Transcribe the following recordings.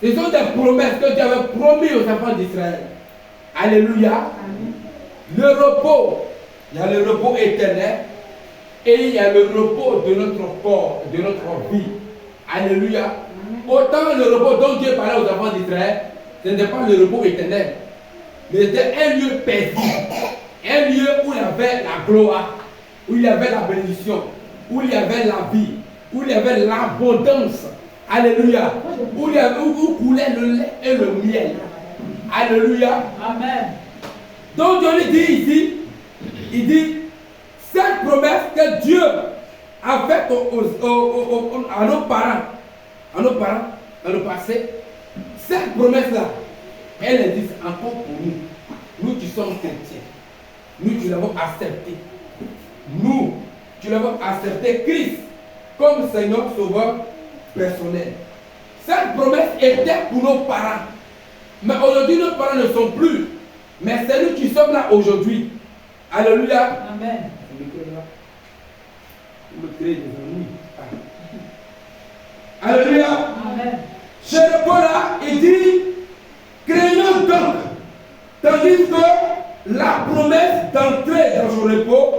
Ce sont des promesses que Dieu avait promis aux enfants d'Israël. Alléluia. Amen. Le repos, il y a le repos éternel et il y a le repos de notre corps, de notre vie. Alléluia. Autant le repos dont Dieu parlait aux enfants d'Israël, ce n'était pas le repos éternel, mais c'était un lieu paisible, un lieu où il y avait la gloire, où il y avait la bénédiction, où il y avait la vie, où il y avait l'abondance. Alléluia. Où coulait le lait et le miel. Alléluia. Amen. Donc Dieu lui dit ici, il dit, cette promesse que Dieu a faite à nos parents, dans le passé, cette promesse-là, elle existe encore pour nous. Nous qui sommes chrétiens, nous qui l'avons accepté. Nous qui l'avons accepté Christ comme Seigneur Sauveur personnel. Cette promesse était pour nos parents. Mais aujourd'hui, nos parents ne sont plus. Mais c'est nous qui sommes là aujourd'hui. Alléluia. Amen. Alléluia. Amen. Chez le Paul là, il dit, craignons donc, tandis que la promesse d'entrer dans son repos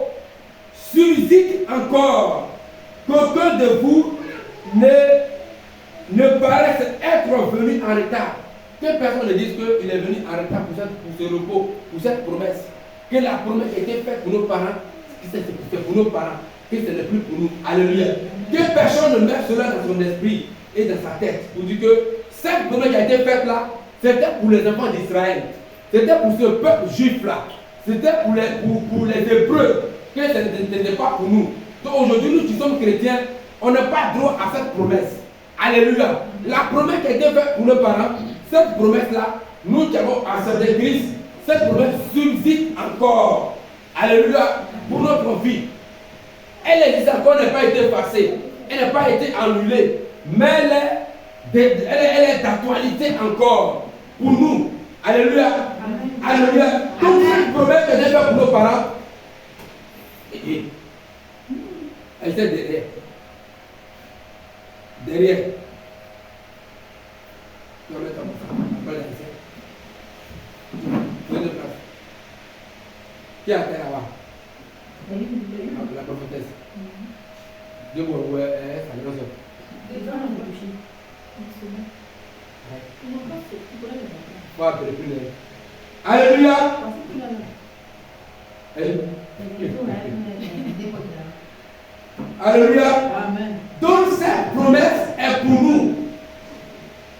suscite encore, qu'aucun de vous ne paraisse être venu en retard. Que personne ne dise qu'il est venu en retard pour ce repos, pour cette promesse. Que la promesse était faite pour nos parents, que c'est pour nos parents, que ce n'est plus pour nous. Alléluia. Que personne ne mette cela dans son esprit et dans sa tête pour dire que cette promesse qui a été faite là, c'était pour les enfants d'Israël. C'était pour ce peuple juif là. C'était pour les Hébreux. Que ce n'était pas pour nous. Donc aujourd'hui, nous qui sommes chrétiens, on n'a pas droit à cette promesse. Alléluia. La promesse qui a été faite pour nos parents, cette promesse-là, nous qui avons accepté Christ, cette promesse subsiste encore. Alléluia. Pour notre vie. Elle existe encore, elle n'a pas été effacée. Elle n'a pas été annulée. Mais elle est d'actualité encore. Pour nous. Alléluia. Alléluia. Donc cette promesse qui a été faite pour nos parents, elle était derrière. Derrière. Qui a été là-bas? La prophétesse. Dieu vous Alléluia. Alléluia. Amen. Donc cette promesse est pour nous.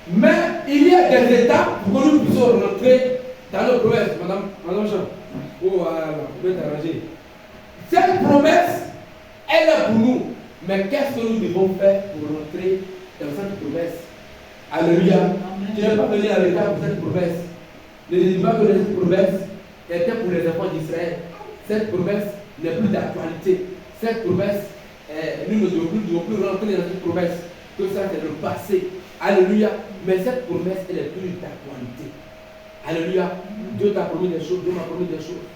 Mais il y a des étapes pour que nous puissions rentrer dans nos promesses. Madame Jean. Oh voilà, vous pouvez t'arranger. Cette promesse, elle est pour nous. Mais qu'est-ce que nous devons faire pour rentrer dans cette promesse? Alléluia. Tu n'es pas venu à l'étape pour cette promesse. Ne dis pas que cette promesse était pour les enfants d'Israël. Cette promesse n'est plus d'actualité. Cette promesse, nous ne devons plus rentrer dans cette promesse. Que ça, c'est le passé. Alléluia. Mais cette promesse, elle est plus d'actualité. Alléluia. Dieu t'a promis des choses, Dieu m'a promis des choses.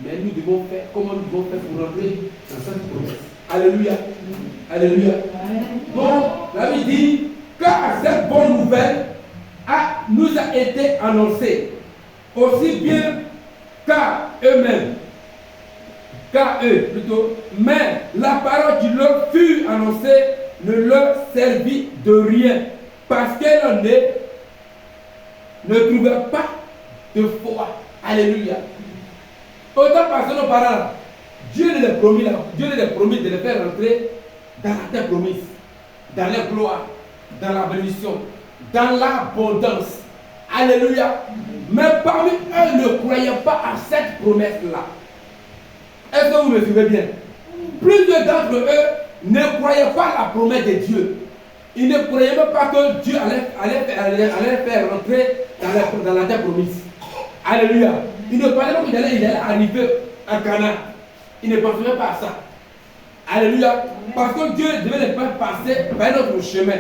Mais nous devons faire, comment nous devons faire pour rentrer dans cette promesse? Alléluia. Alléluia. Donc, la Bible dit, car cette bonne nouvelle nous a été annoncée, aussi bien qu'à eux-mêmes, qu'à eux plutôt, mais la parole qui leur fut annoncée ne leur servit de rien, parce qu'elle ne trouvait pas de foi. Alléluia. Autant parce que nos parents, Dieu les a promis là, Dieu les a promis de les faire rentrer dans la terre promise, dans la gloire, dans la bénédiction, dans l'abondance. Alléluia. Mais parmi eux ne croyaient pas à cette promesse-là. Est-ce que vous me suivez bien? Plusieurs d'entre eux ne croyaient pas à la promesse de Dieu. Ils ne croyaient même pas que Dieu allait faire rentrer dans la terre promise. Alléluia. Ils ne croyaient pas qu'il allait arriver à Canaan. Ils ne pensaient même pas à ça. Alléluia. Parce que Dieu devait les faire passer par notre chemin.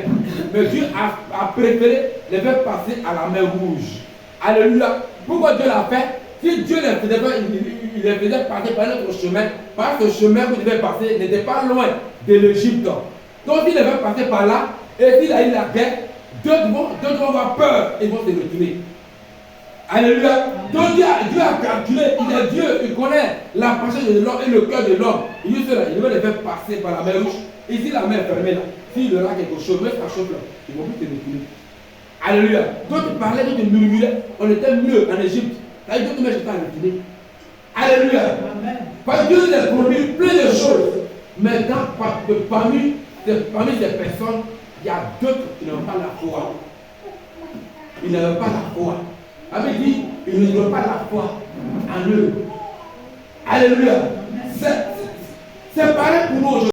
Mais Dieu a préféré les faire passer à la mer rouge. Alléluia. Pourquoi Dieu l'a fait? Si Dieu les faisait pas, il les faisait passer par notre chemin, parce que le chemin que vous devez passer n'était pas loin de l'Égypte. Donc s'il les fait passer par là, et s'il a eu la guerre, D'autres vont avoir peur et vont se retourner. Alléluia. Donc Dieu a calculé, il est Dieu, il connaît la pensée de l'homme et le cœur de l'homme. Il dit cela, il veut les faire passer par la mer rouge. Et si la mer est fermée là, s'il y aura quelque chose, même ça chauffe là, ils vont plus se retourner. Alléluia. D'autres parlaient, d'autres murmuraient, on était mieux en Égypte. Là, d'autres mais j'étais en retourner. Alléluia. Parce que Dieu nous a promis plein de choses. Mais parmi ces personnes, il y a d'autres qui n'ont pas la foi. Ils n'ont pas la foi. Avec dit, ils n'ont pas la foi en eux. Alléluia. C'est pareil pour nous aujourd'hui.